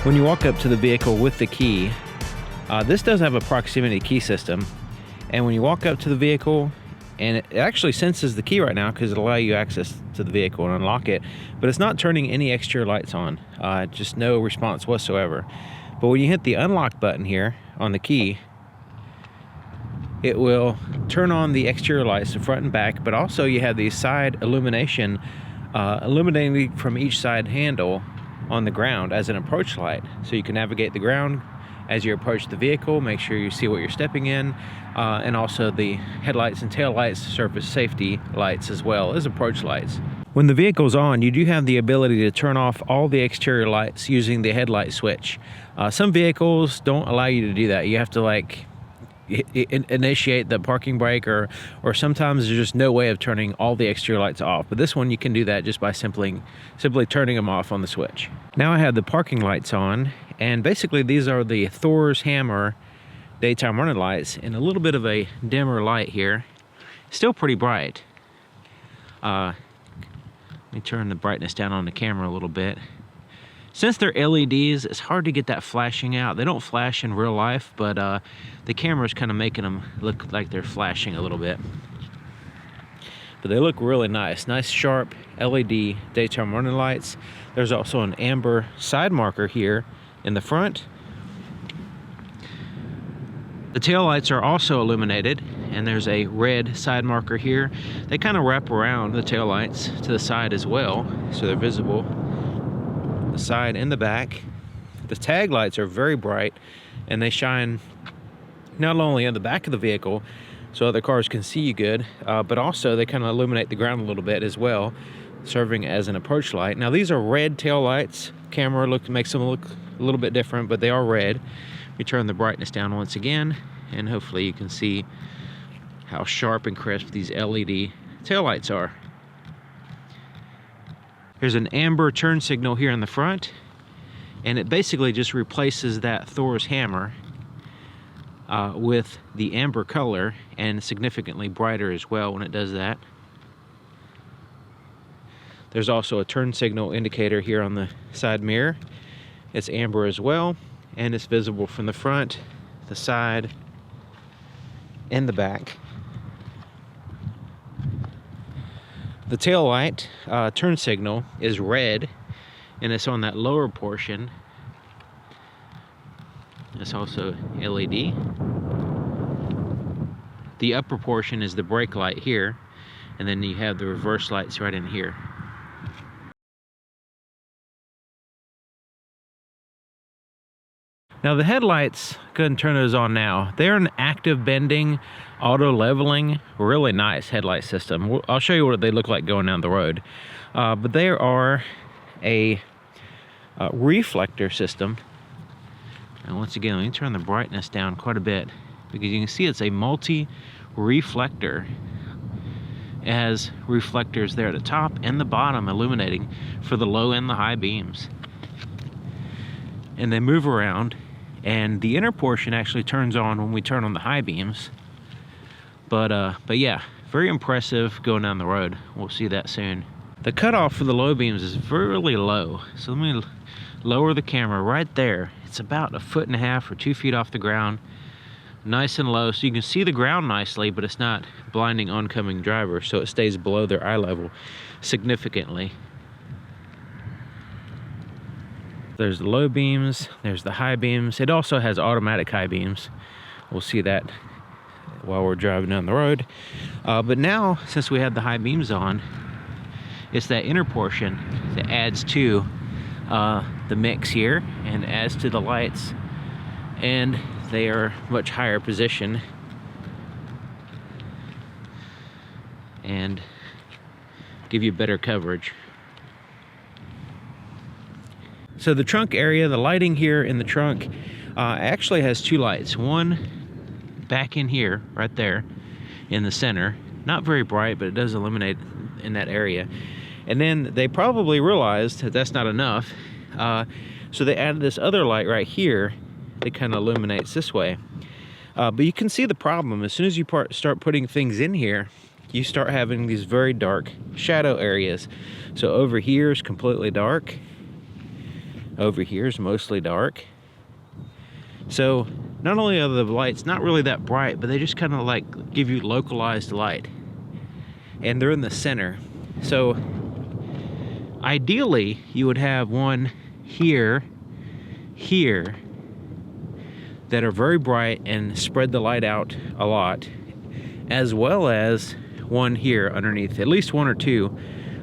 When you walk up to the vehicle with the key, this does have a proximity key system, and when you walk up to the vehicle, and it actually senses the key right now because it'll allow you access to the vehicle and unlock it, but it's not turning any exterior lights on, just no response whatsoever. But when you hit the unlock button here on the key, it will turn on the exterior lights, the front and back, but also you have the side illumination, illuminating from each side handle on the ground as an approach light. So you can navigate the ground as you approach the vehicle, make sure you see what you're stepping in, and also the headlights and tail lights, surface safety lights, as well as approach lights. When the vehicle's on, you do have the ability to turn off all the exterior lights using the headlight switch. Some vehicles don't allow you to do that. You have to like initiate the parking brake, or sometimes there's just no way of turning all the exterior lights off. But this one you can do that just by simply turning them off on the switch. Now I have the parking lights on, and basically these are the Thor's Hammer daytime running lights in a little bit of a dimmer light here. Still pretty bright. Let me turn the brightness down on the camera a little bit. Since they're LEDs, it's hard to get that flashing out. They don't flash in real life, but the camera's kind of making them look like they're flashing a little bit. But they look really nice. Nice sharp LED daytime running lights. There's also an amber side marker here in the front. The tail lights are also illuminated, and there's a red side marker here. They kind of wrap around the tail lights to the side as well, so they're visible. The side and the back. The tag lights are very bright, and they shine not only on the back of the vehicle so other cars can see you good, but also they kind of illuminate the ground a little bit as well, serving as an approach light. Now these are red tail lights. Camera makes them look a little bit different, but they are red. We turn the brightness down once again, and hopefully you can see how sharp and crisp these LED tail lights are. There's an amber turn signal here in the front, and it basically just replaces that Thor's Hammer with the amber color, and significantly brighter as well when it does that. There's also a turn signal indicator here on the side mirror. It's amber as well, and it's visible from the front, the side, and the back. The tail light turn signal is red, and it's on that lower portion. It's also LED. The upper portion is the brake light here, and then you have the reverse lights right in here. Now the headlights, go ahead and turn those on now. They're an active bending, auto leveling, really nice headlight system. I'll show you what they look like going down the road. But they are a reflector system. And once again, let me turn the brightness down quite a bit, because you can see it's a multi-reflector. It has reflectors there at the top and the bottom illuminating for the low and the high beams. And they move around, and the inner portion actually turns on when we turn on the high beams. But yeah, very impressive going down the road. We'll see that soon. The cutoff for the low beams is really low. So let me lower the camera right there. It's about 1.5 feet or 2 feet off the ground. Nice and low, so you can see the ground nicely, but it's not blinding oncoming drivers, so it stays below their eye level significantly. There's the low beams, there's the high beams. It also has automatic high beams. We'll see that while we're driving down the road. But now, since we have the high beams on, it's that inner portion that adds to the mix here and adds to the lights, and they are much higher position and give you better coverage. So the trunk area, the lighting here in the trunk actually has two lights. One back in here, right there in the center. Not very bright, but it does illuminate in that area. And then they probably realized that that's not enough. So they added this other light right here that kind of illuminates this way. But you can see the problem. As soon as you start putting things in here, you start having these very dark shadow areas. So over here is completely dark. over here is mostly dark. So not only are the lights not really that bright, but they just kind of like give you localized light. And they're in the center. So ideally you would have one here, here, that are very bright and spread the light out a lot, as well as one here underneath, at least one or two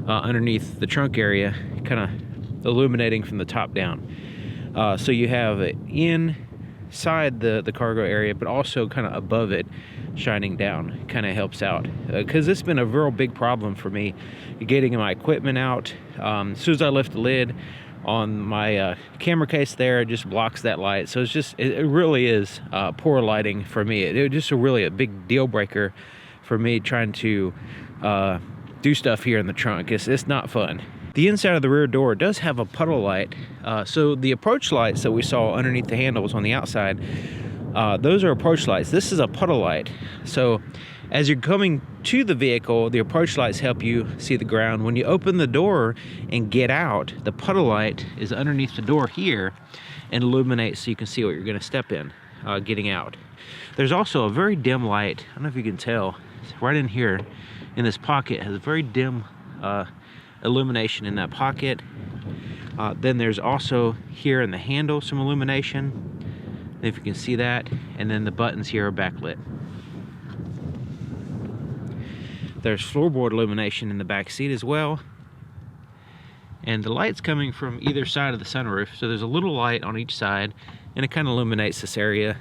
underneath the trunk area, kind of illuminating from the top down. So you have it inside the cargo area, but also kind of above it, shining down. Kind of helps out, because it's been a real big problem for me getting my equipment out. As soon as I lift the lid on my camera case there, it just blocks that light. So it's just, it really is poor lighting for me. It just really a big deal breaker for me trying to do stuff here in the trunk. It's not fun. The inside of the rear door does have a puddle light. So the approach lights that we saw underneath the handles on the outside, those are approach lights. This is a puddle light. So as you're coming to the vehicle, the approach lights help you see the ground. When you open the door and get out, the puddle light is underneath the door here and illuminates so you can see what you're going to step in getting out. There's also a very dim light. I don't know if you can tell. It's right in here in this pocket. It has a very dim illumination in that pocket. Then there's also here in the handle some illumination, if you can see that, and then the buttons here are backlit. There's floorboard illumination in the back seat as well, and the light's coming from either side of the sunroof, so there's a little light on each side, and it kind of illuminates this area.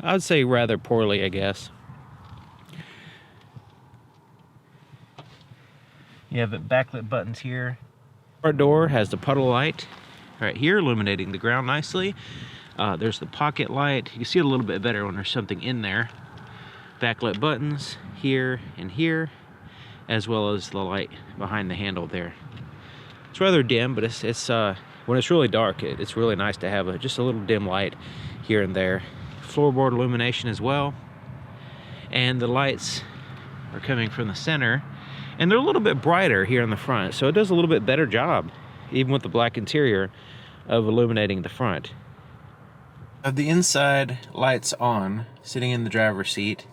I'd say rather poorly, I guess. You have the backlit buttons here. Our door has the puddle light right here, illuminating the ground nicely. There's the pocket light. You can see it a little bit better when there's something in there. Backlit buttons here and here, as well as the light behind the handle there. It's rather dim, but it's when it's really dark, it's really nice to have just a little dim light here and there. Floorboard illumination as well, and the lights are coming from the center, and they're a little bit brighter here in the front, so it does a little bit better job, even with the black interior, of illuminating the front. I have the inside lights on, sitting in the driver's seat,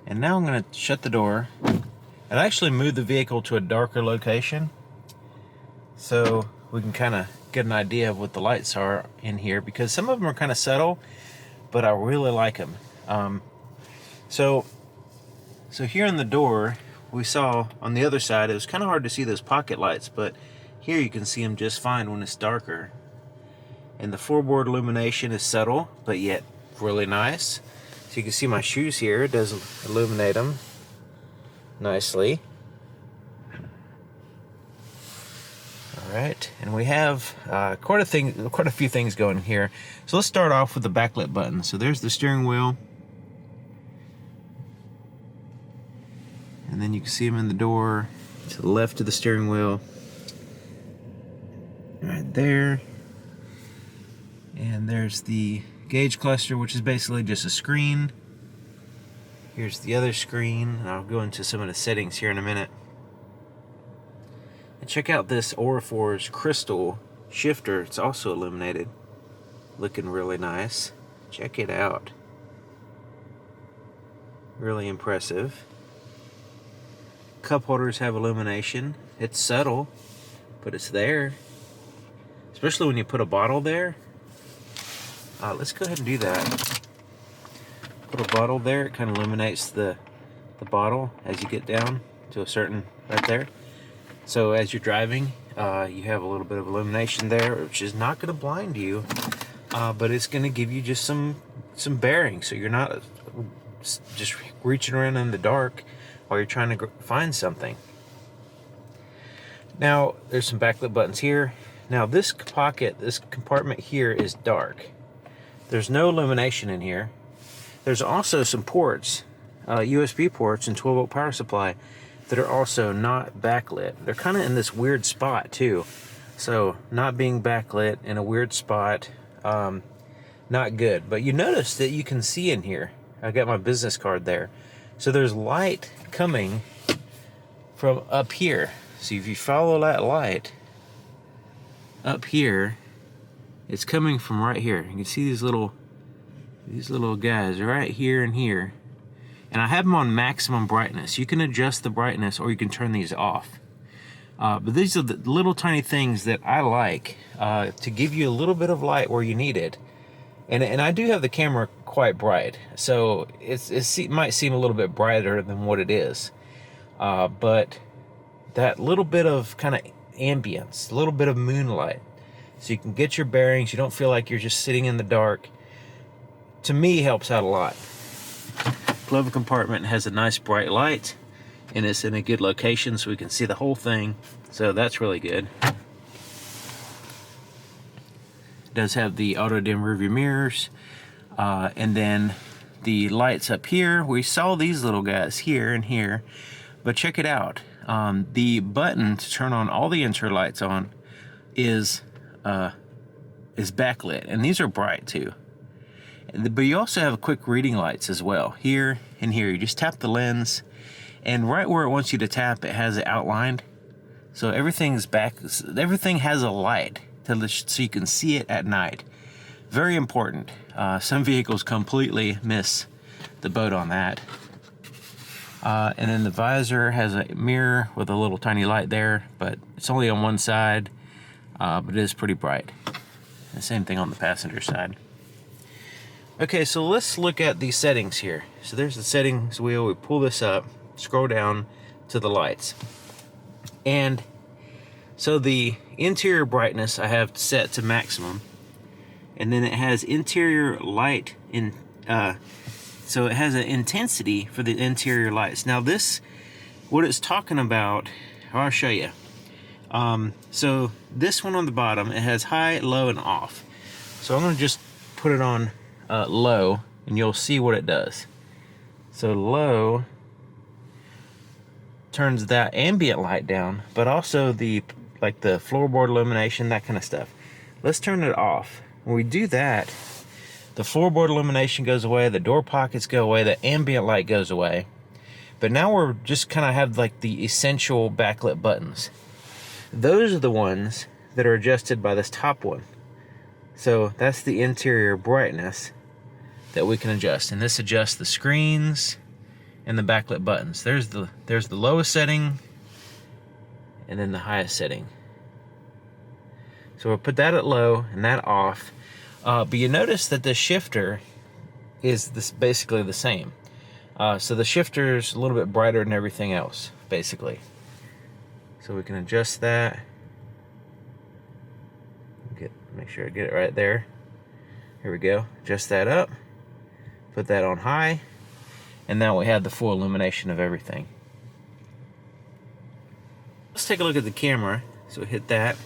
and now I'm going to shut the door and actually move the vehicle to a darker location so we can kind of get an idea of what the lights are in here, because some of them are kind of subtle, but I really like them. So here in the door, we saw on the other side, it was kind of hard to see those pocket lights, but here you can see them just fine when it's darker. And the floorboard illumination is subtle, but yet really nice. So you can see my shoes here, it does illuminate them nicely. All right, and we have quite a few things going here. So let's start off with the backlit button. So there's the steering wheel, and then you can see them in the door to the left of the steering wheel, right there. And there's the gauge cluster, which is basically just a screen. Here's the other screen. I'll go into some of the settings here in a minute. And check out this Orifor's crystal shifter. It's also illuminated. Looking really nice. Check it out. Really impressive. Cup holders have illumination. It's subtle, but it's there. Especially when you put a bottle there. Let's go ahead and do that. Put a bottle there. It kind of illuminates the bottle as you get down to a certain, right there. So as you're driving, you have a little bit of illumination there, which is not going to blind you, but it's going to give you just some bearing, so you're not just reaching around in the dark while you're trying to find something. Now there's some backlit buttons here. Now this pocket, this compartment here is dark. There's no illumination in here. There's also some ports, USB ports and 12-volt power supply, that are also not backlit. They're kind of in this weird spot too. So not being backlit in a weird spot, not good. But you notice that you can see in here. I got my business card there. So there's light coming from up here. So if you follow that light up here, It's coming from right here. You can see these little guys right here and here. And I have them on maximum brightness. You can adjust the brightness or you can turn these off. But these are the little tiny things that I like to give you a little bit of light where you need it. And I do have the camera quite bright, so it might seem a little bit brighter than what it is. But that little bit of kind of ambience, a little bit of moonlight, so you can get your bearings, you don't feel like you're just sitting in the dark, to me helps out a lot. Glove compartment has a nice bright light, and it's in a good location so we can see the whole thing, so that's really good. It does have the auto dim rearview mirrors, and then the lights up here. We saw these little guys here and here, but check it out. The button to turn on all the interior lights on is backlit, and these are bright too. But you also have quick reading lights as well, here and here. You just tap the lens, and right where it wants you to tap, it has it outlined. So everything has a light so you can see it at night. Very important. Some vehicles completely miss the boat on that. And then the visor has a mirror with a little tiny light there, but it's only on one side, but it is pretty bright. The same thing on the passenger side. Okay, so let's look at the settings here. So there's the settings wheel. We pull this up, scroll down to the lights. And so the interior brightness I have set to maximum, and then it has interior light in so it has an intensity for the interior lights. Now this, what it's talking about, I'll show you. So this one on the bottom, it has high, low, and off. So I'm going to just put it on low, and you'll see what it does. So low turns that ambient light down, but also the floorboard illumination, that kind of stuff. Let's turn it off. When we do that, the floorboard illumination goes away, the door pockets go away, the ambient light goes away. But now we're just kind of have like the essential backlit buttons. Those are the ones that are adjusted by this top one. So that's the interior brightness that we can adjust. And this adjusts the screens and the backlit buttons. There's the lowest setting, and then the highest setting. So we'll put that at low and that off. But you notice that the shifter is basically the same. So the shifter's a little bit brighter than everything else, basically. So we can adjust that. Make sure I get it right there. Here we go. Adjust that up. Put that on high. And now we have the full illumination of everything. Let's take a look at the camera. So hit that,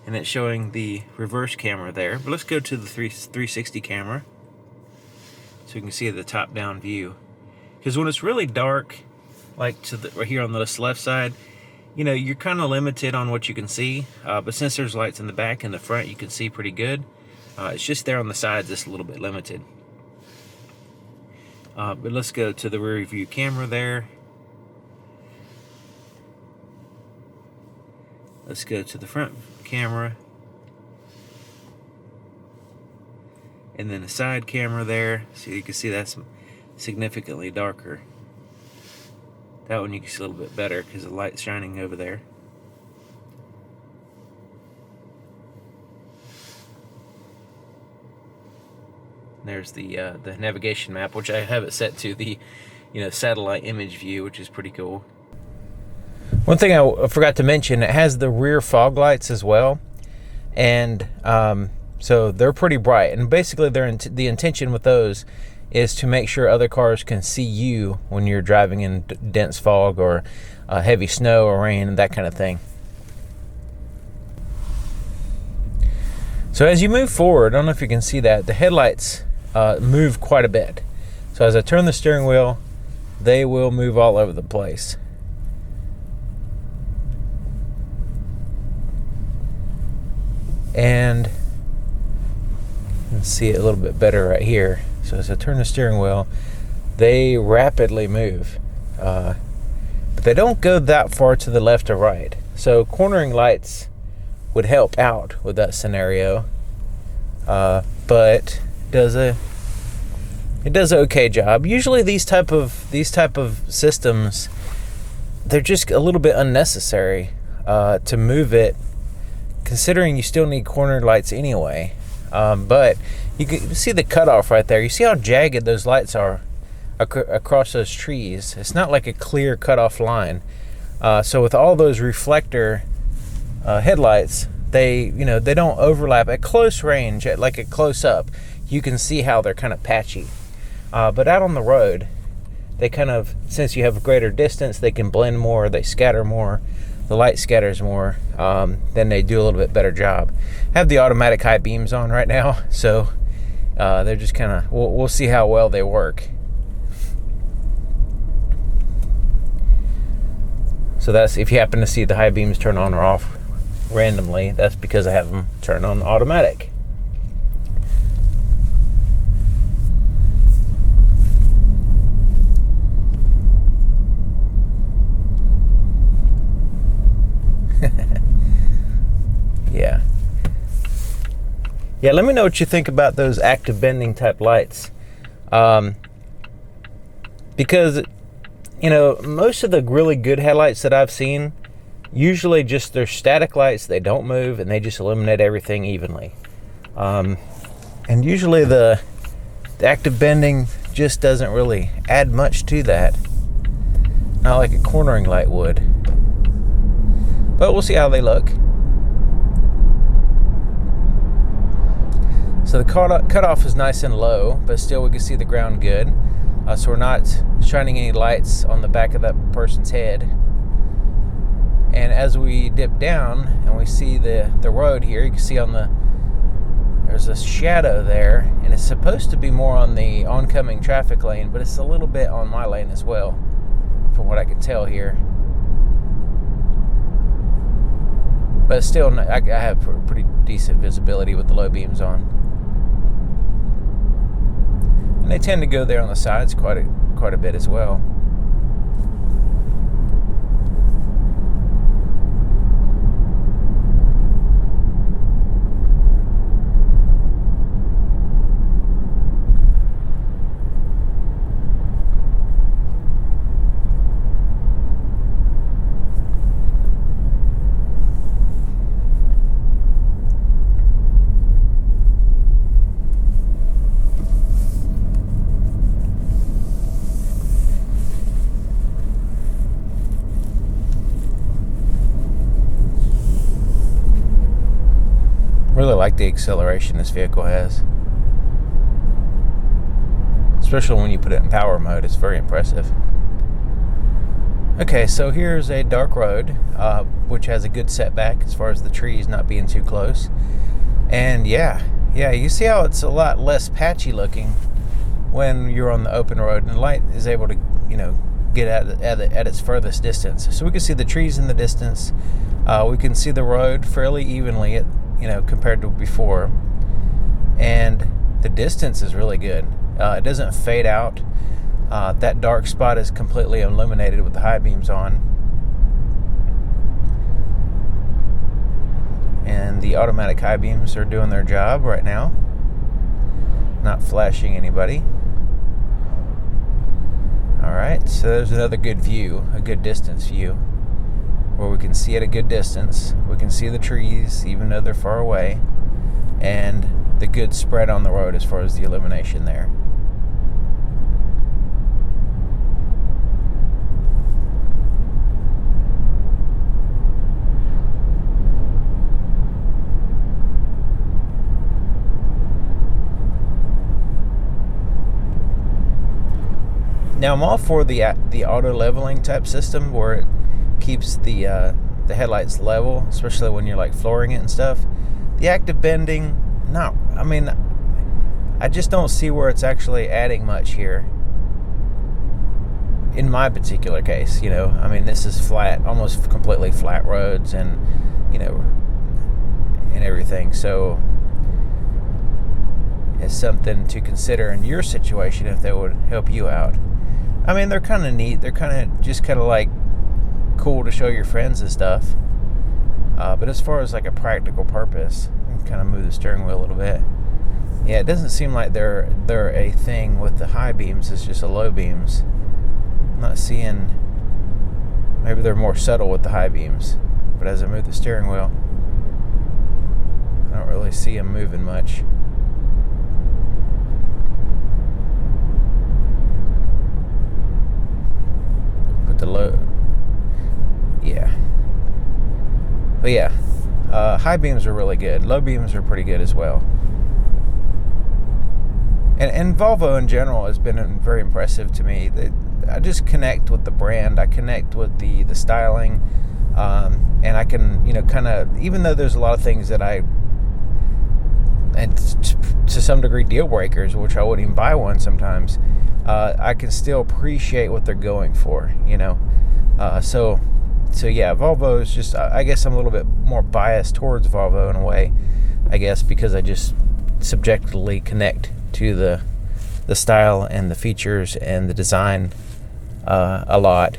and it's showing the reverse camera there. But let's go to the 360 camera so you can see the top-down view. Because when it's really dark, like right here on this left side, you know, you're kind of limited on what you can see. But since there's lights in the back and the front, you can see pretty good. It's just there on the sides that's a little bit limited. But let's go to the rear view camera there. Let's go to the front camera. And then the side camera there. So you can see that's significantly darker. That one you can see a little bit better because the light's shining over there. There's the navigation map, which I have it set to the satellite image view, which is pretty cool. One thing I forgot to mention, it has the rear fog lights as well, and so they're pretty bright. And basically, the intention with those is to make sure other cars can see you when you're driving in dense fog or heavy snow or rain and that kind of thing. So as you move forward, I don't know if you can see that, the headlights move quite a bit. So as I turn the steering wheel, they will move all over the place. And you can see it a little bit better right here. So as I turn the steering wheel, they rapidly move. But they don't go that far to the left or right. So cornering lights would help out with that scenario. but it does an okay job. Usually these type of systems, they're just a little bit unnecessary to move it, considering you still need corner lights anyway. But you can see the cutoff right there. You see how jagged those lights are across those trees. It's not like a clear cutoff line. So with all those reflector headlights, they don't overlap at close range. At like a close up, you can see how they're kind of patchy. But out on the road, they kind of, since you have a greater distance, they can blend more, they scatter more, the light scatters more, then they do a little bit better job. I have the automatic high beams on right now, so they're just kind of, we'll see how well they work. So that's, if you happen to see the high beams turn on or off randomly, that's because I have them turned on automatic. Yeah, let me know what you think about those active bending type lights. Because, most of the really good headlights that I've seen, usually just they're static lights, they don't move, and they just illuminate everything evenly. And usually the active bending just doesn't really add much to that. Not like a cornering light would. But we'll see how they look. So the cutoff is nice and low, but still we can see the ground good. So we're not shining any lights on the back of that person's head. And as we dip down and we see the road here, you can see there's a shadow there, and it's supposed to be more on the oncoming traffic lane, but it's a little bit on my lane as well, from what I can tell here. But still, I have pretty decent visibility with the low beams on. And they tend to go there on the sides quite a bit as well. Really like the acceleration this vehicle has, especially when you put it in power mode. It's very impressive. Okay, so here's a dark road, which has a good setback as far as the trees not being too close. And yeah, you see how it's a lot less patchy looking when you're on the open road, and the light is able to, get at its furthest distance. So we can see the trees in the distance. We can see the road fairly evenly compared to before, and the distance is really good. It doesn't fade out. That dark spot is completely illuminated with the high beams on, and the automatic high beams are doing their job right now, not flashing anybody. Alright, so there's another good view, a good distance view, where we can see at a good distance. We can see the trees even though they're far away, and the good spread on the road as far as the illumination there. Now I'm all for the auto leveling type system, where it keeps the headlights level, especially when you're like flooring it and stuff. The active bending, no, I just don't see where it's actually adding much here. In my particular case, this is flat, almost completely flat roads, and and everything. So it's something to consider in your situation if they would help you out. They're kind of neat. They're kind of like cool to show your friends and stuff. But as far as like a practical purpose, kind of move the steering wheel a little bit. Yeah, it doesn't seem like they're a thing with the high beams. It's just the low beams. I'm not seeing. Maybe they're more subtle with the high beams. But as I move the steering wheel, I don't really see them moving much. But the low, yeah. But yeah, high beams are really good. Low beams are pretty good as well. And Volvo in general has been very impressive to me. I just connect with the brand. I connect with the styling, and I can, kind of, even though there's a lot of things that and to some degree deal breakers, which I wouldn't even buy one sometimes, I can still appreciate what they're going for, So yeah, Volvo is just, I guess I'm a little bit more biased towards Volvo in a way, I guess, because I just subjectively connect to the style and the features and the design a lot.